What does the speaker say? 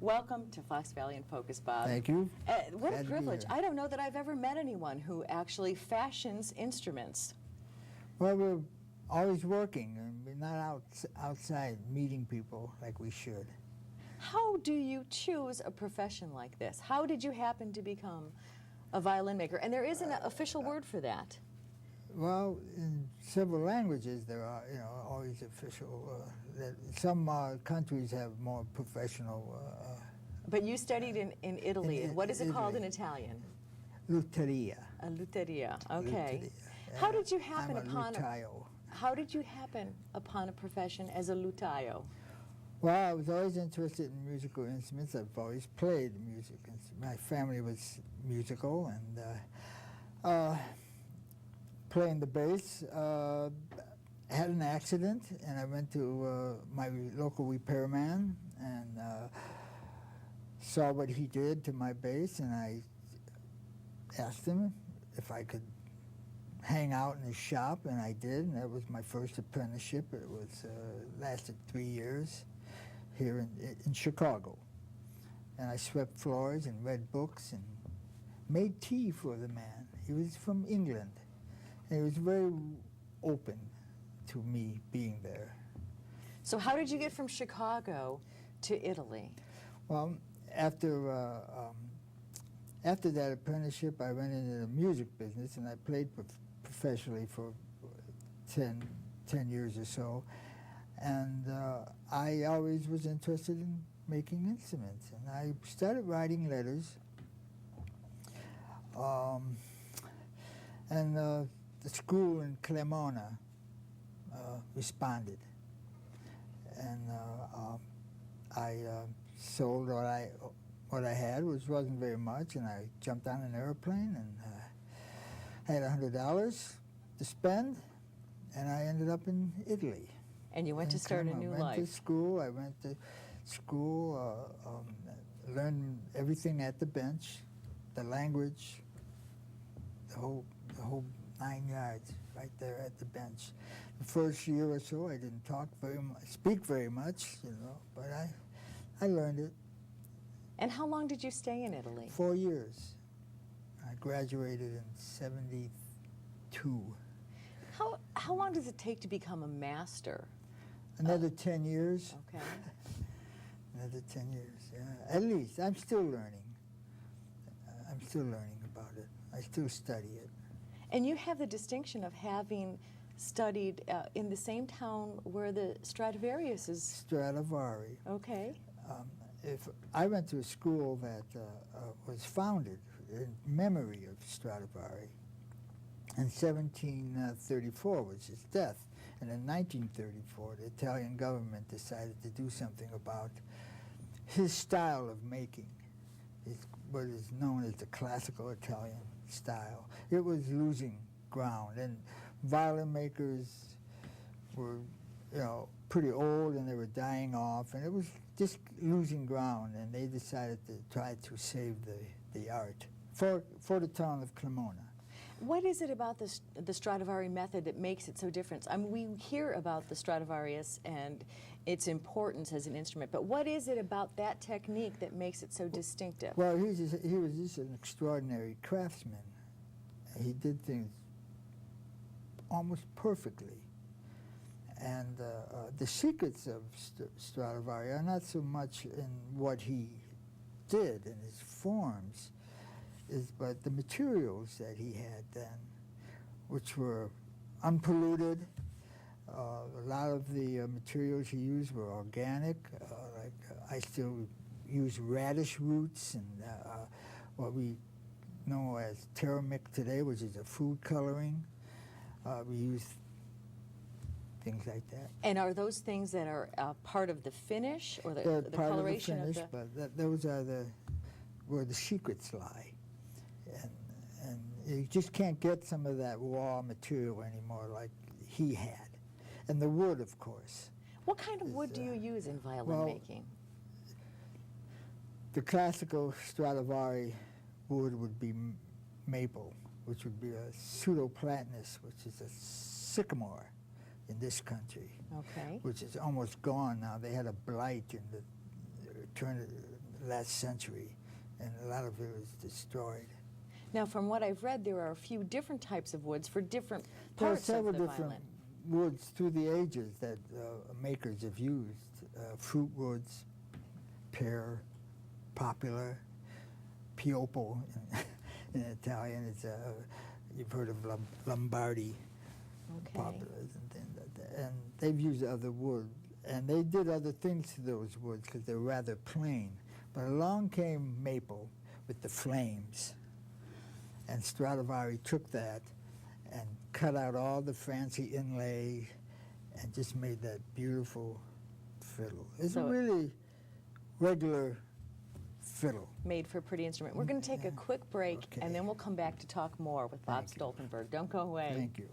Welcome to Fox Valley in Focus, Bob. Thank you. What a privilege. I don't know that I've ever met anyone who actually fashions instruments. Well, we're always working, and we're not outside meeting people like we should. How do you choose a profession like this? How did you happen to become a violin maker? And there is an official word for that. Well, in several languages there are, always official. Some countries have more professional. But you studied in Italy, and what is it called in Italian? Lutteria. A lutteria. Okay. Lutteria. How did you happen upon lutaio. How did you happen upon a profession as a lutaio? Well, I was always interested in musical instruments. I've always played music. My family was musical, and playing the bass. Had an accident, and I went to my local repairman and saw what he did to my bass, and I asked him if I could hang out in his shop, and I did, and that was my first apprenticeship. It was lasted 3 years here in Chicago, and I swept floors and read books and made tea for the man. He was from England, and he was very open to me being there. So how did you get from Chicago to Italy? Well, after that apprenticeship, I went into the music business, and I played professionally for 10 years or so. And I always was interested in making instruments, and I started writing letters. And the school in Cremona responded, and I sold what I had, which wasn't very much, and I jumped on an airplane and had $100 to spend, and I ended up in Italy. And you went to start a new life. I went to school, learned everything at the bench, the language, the whole 9 yards right there at the bench. The first year or so, I didn't speak very much, but I learned it. And how long did you stay in Italy? 4 years. I graduated in '72. How long does it take to become a master? Another 10 years. Okay. Another 10 years, yeah. At least. I'm still learning. I'm still learning about it. I still study it. And you have the distinction of having studied in the same town where the Stradivarius is. Stradivari. Okay. If I went to a school that was founded in memory of Stradivari in 1734, was his death. And in 1934, the Italian government decided to do something about his style of making, what is known as the classical Italian style. It was losing ground, and violin makers were, pretty old, and they were dying off, and it was just losing ground, and they decided to try to save the art for the town of Cremona. What is it about the Stradivari method that makes it so different? I mean, we hear about the Stradivarius and its importance as an instrument, but what is it about that technique that makes it so distinctive? Well, he was just an extraordinary craftsman. He did things almost perfectly. And the secrets of Stradivari are not so much in what he did in his forms, but the materials that he had then, which were unpolluted. A lot of the materials he used were organic. I still use radish roots and what we know as teramic today, which is a food coloring. We use things like that. And are those things that are part of the finish or They're the part coloration of the finish, but those are where the secrets lie. And you just can't get some of that raw material anymore like he had. And the wood, of course. What kind of wood do you use in violin well, making? The classical Stradivari wood would be maple, which would be a pseudoplatanus, which is a sycamore in this country, Okay. which is almost gone now. They had a blight in the turn of the last century, and a lot of it was destroyed. Now, from what I've read, there are a few different types of woods for different There are parts of several the different violin. woods through the ages that makers have used. Fruit woods, pear, poplar, pioppo in Italian. It's you've heard of Lombardy Okay. poplars and things like that. And they've used other wood, and they did other things to those woods because they're rather plain. But along came maple with the flames, and Stradivari took that and cut out all the fancy inlay and just made that beautiful fiddle. It's a really regular fiddle. Made for a pretty instrument. We're going to take a quick break, Okay. and then we'll come back to talk more with Bob Thank you. Stoltenberg. Don't go away. Thank you.